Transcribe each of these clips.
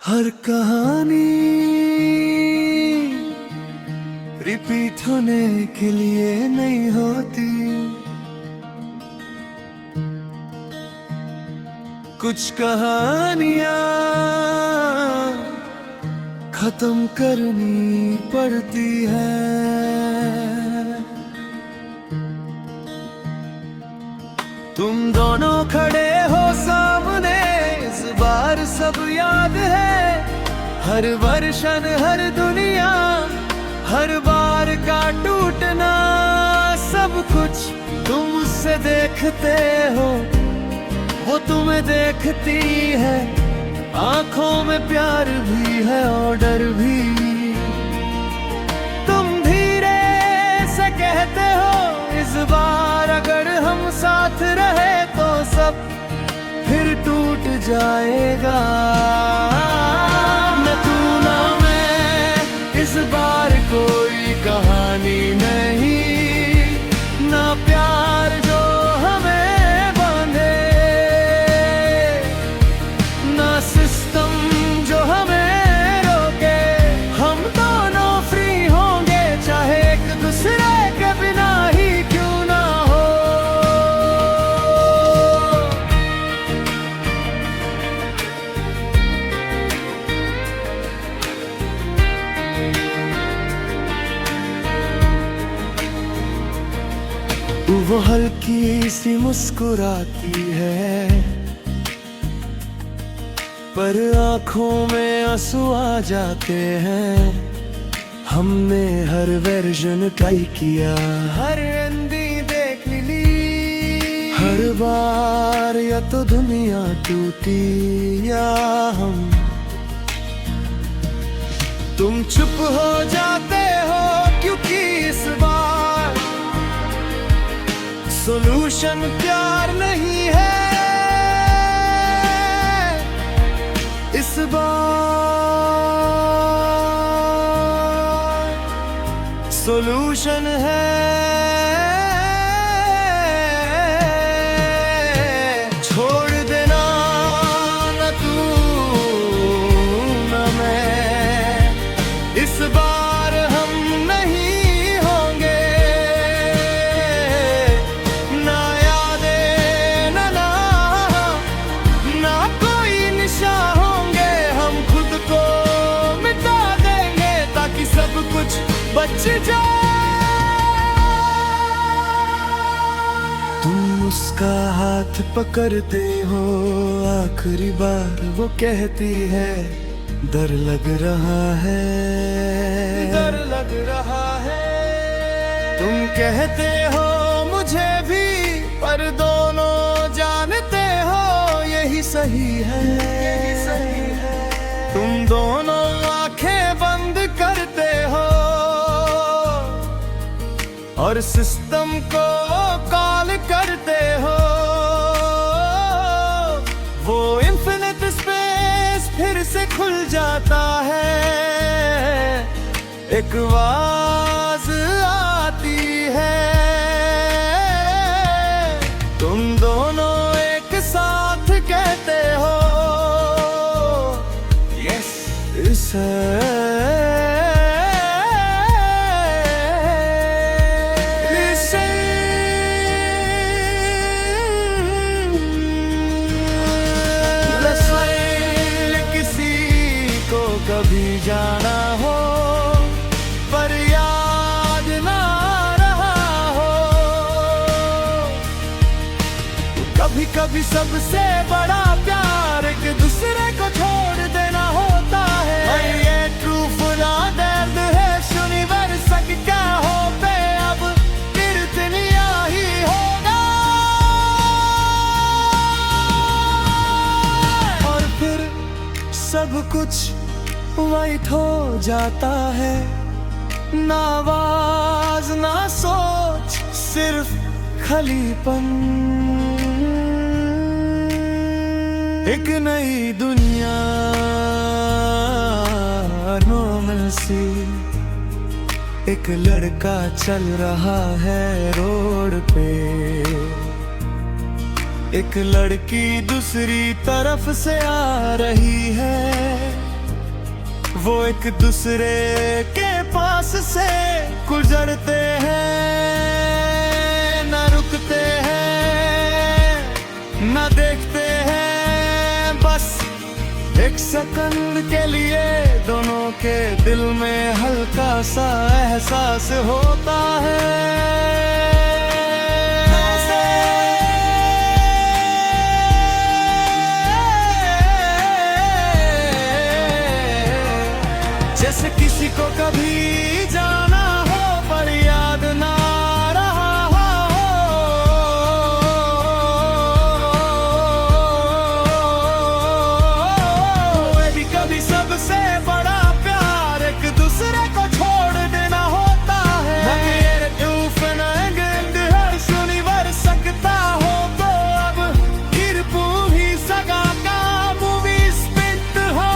हर कहानी रिपीट होने के लिए नहीं होती। कुछ कहानियां खत्म करनी पड़ती है। तुम दोनों खड़े हो सामने, इस बार सब याद है। हर वर्षन, हर दुनिया, हर बार का टूटना, सब कुछ तुम उससे देखते हो, वो तुम्हें देखती है। आंखों में प्यार भी है और डर भी। तुम धीरे से कहते हो, इस बार अगर हम साथ रहे तो सब फिर टूट जाएगा। न तू ना मैं, इस बार कोई कहानी नहीं, ना प्यार जो हमें बांधे, ना सिस्टम जो हमें रोके। हम दोनों फ्री होंगे, चाहे एक दूसरे के बिना ही क्यों ना हो। वो हल्की सी मुस्कुराती है, पर आंखों में आंसू आ जाते हैं। हमने हर वर्जन ट्राई किया, हर एंडिंग देख ली। हर बार या तो दुनिया टूटी या हम। तुम चुप हो जाते हो क्योंकि इस बार सॉल्यूशन प्यार नहीं है। इस बार सॉल्यूशन है छोड़ देना, न तू न मैं। इस बार हम नहीं होंगे, ना यादें ना ना कोई निशा होंगे। हम खुद को मिटा देंगे ताकि सब कुछ बच जाए। तुम उसका हाथ पकड़ते हो, आखिरी बार वो कहती है, डर लग रहा है, डर लग रहा है। तुम कहते हो मुझे भी, पर दोनों जानते हो यही सही है, यही सही है। तुम दोनों आंखें बंद करते हो और सिस्टम को कॉल करते हो। वो इन्फिनिट स्पेस फिर से खुल जाता है। एक आवाज आती है, तुम दोनों एक साथ कहते हो, यस इसे। कभी जाना हो पर याद ना रहा हो। कभी कभी सबसे बड़ा प्यार एक दूसरे को छोड़ देना होता है। ये ट्रूफुल दर्द है यूनिवर्स की, क्या हो पे अब कीर्तनिया ही होगा। और फिर सब कुछ वाइट हो जाता है, ना आवाज ना सोच, सिर्फ खालीपन। एक नई दुनिया, नॉर्मल सी। एक लड़का चल रहा है रोड पे, एक लड़की दूसरी तरफ से आ रही है। वो एक दूसरे के पास से गुजरते हैं, ना रुकते हैं, ना देखते हैं, बस एक सेकंड के लिए दोनों के दिल में हल्का सा एहसास होता है। जैसे किसी को कभी जाना हो पर याद ना रहा हो, भी कभी सबसे बड़ा प्यार एक दूसरे को छोड़ देना होता है। सुनिवर सकता हो तो अब फिर पूरी सगा का मूवी स्पिट हो।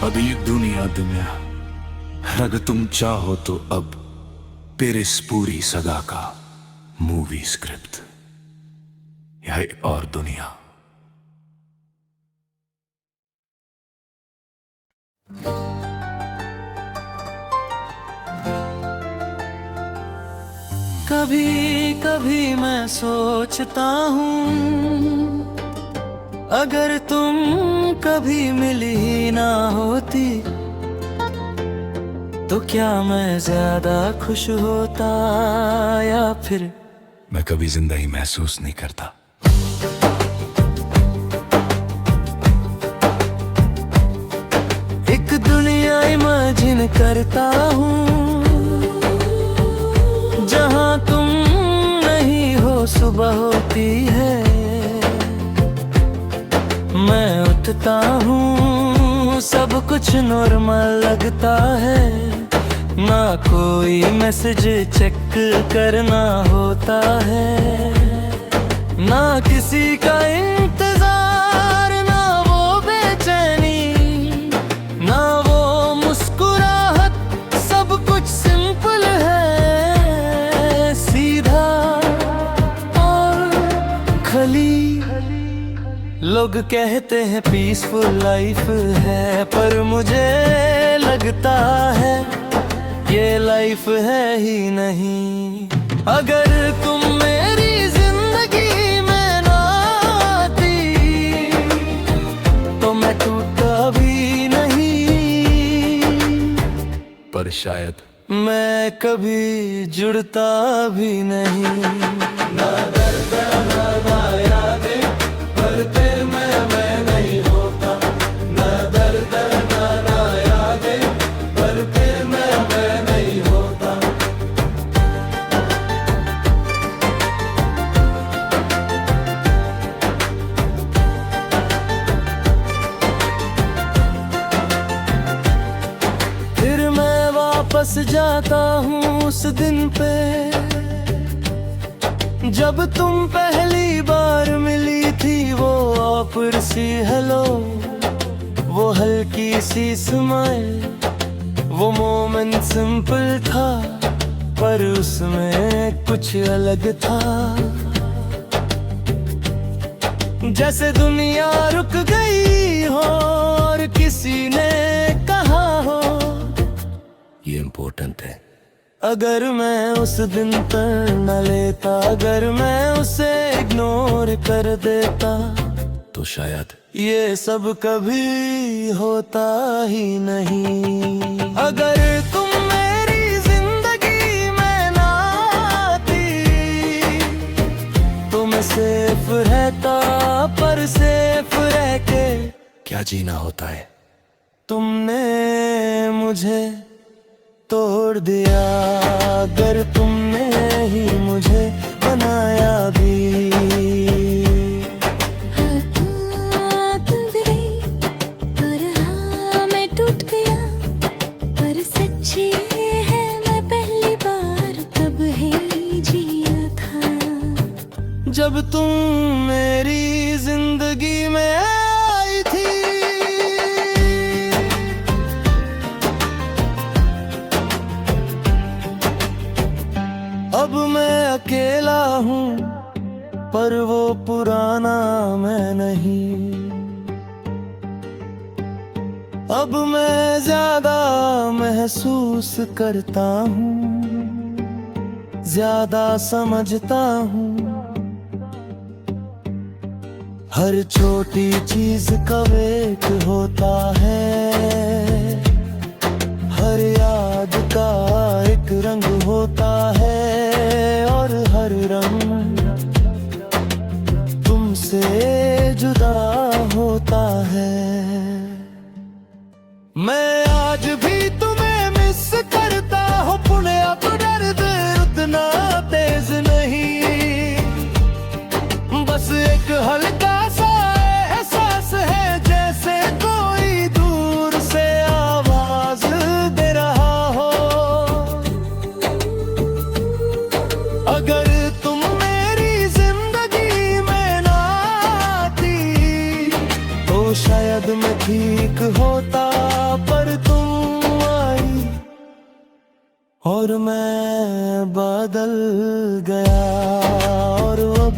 अभी दुनिया अगर तुम चाहो तो अब फिर इस पूरी सगा का मूवी स्क्रिप्ट यह और दुनिया। कभी कभी मैं सोचता हूँ अगर तुम कभी मिली ना होती तो क्या मैं ज्यादा खुश होता या फिर मैं कभी जिंदगी महसूस नहीं करता। एक दुनिया इमेजिन करता हूँ जहाँ तुम नहीं हो, सुबह होती है, मैं उठता हूँ, सब कुछ नॉर्मल लगता है, ना कोई मैसेज चेक करना होता है, ना किसी का इंतजार, ना वो बेचैनी, ना वो मुस्कुराहट, सब कुछ सिंपल है, सीधा और खली। लोग कहते हैं पीसफुल लाइफ है पर मुझे लगता है ये लाइफ है ही नहीं। अगर तुम मेरी जिंदगी में ना आती तो मैं टूटा भी नहीं, पर शायद मैं कभी जुड़ता भी नहीं। ना दर्द ना यादें पर तेरे में मैं नहीं होता, ना दर्द ना यादें पर तेरे में मैं नहीं होता। फिर मैं वापस जाता हूँ उस दिन पे जब तुम पहली बार मिली थी, वो ऑफर सी हेलो, वो हल्की सी स्माइल, वो मोमेंट सिंपल था पर उसमें कुछ अलग था। जैसे दुनिया रुक गई हो और किसी ने कहा हो ये इम्पोर्टेंट है। अगर मैं उस दिन पर न लेता, अगर मैं उसे इग्नोर कर देता तो शायद ये सब कभी होता ही नहीं। अगर तुम मेरी जिंदगी में ना आती तो मैं सेफ रहता, पर सेफ रह के क्या जीना होता है। तुमने मुझे तोड़ दिया, अगर तुमने ही मुझे बनाया भी। हाँ, तुम गई और हाँ मैं टूट गया, पर सच्ची है मैं पहली बार तब ही जिया था जब तुम मेरी जिंदगी में आई थी। अब मैं अकेला हूँ अब मैं ज्यादा महसूस करता हूँ, ज्यादा समझता हूँ। हर छोटी चीज का वेट होता है, हर याद का एक रंग होता है, और हर रंग तुमसे जुदा होता है। मैं आज भी तुम्हें मिस करता हूँ पुण्या, तो दर्द उतना तेज नहीं, बस एक हल्का सा एहसास है, जैसे कोई दूर से आवाज दे रहा हो। अगर तुम मेरी जिंदगी में ना आती तो शायद मैं ठीक होता, पर तुम आई और मैं बदल गया, और अब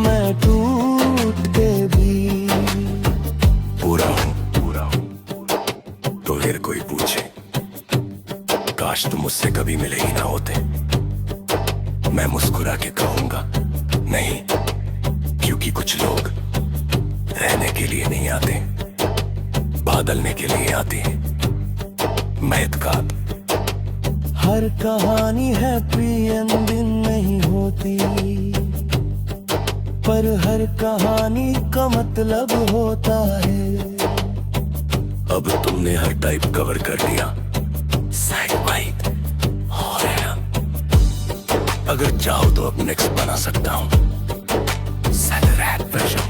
मैं टूट के भी पूरा हूँ। तो फिर कोई पूछे काश तुम मुझसे कभी मिले ही ना होते, मैं मुस्कुरा के कहूंगा नहीं, क्योंकि कुछ लोग रहने के लिए नहीं आते, बदलने के लिए आते हैं। महत का हर कहानी हैप्पी एंडिंग नहीं होती, पर हर कहानी का मतलब होता है। अब तुमने हर टाइप कवर कर लिया, साइड वाइड हो रहा। अगर चाहो तो अब नेक्स्ट बना सकता हूँ, सैटरडे वर्जन।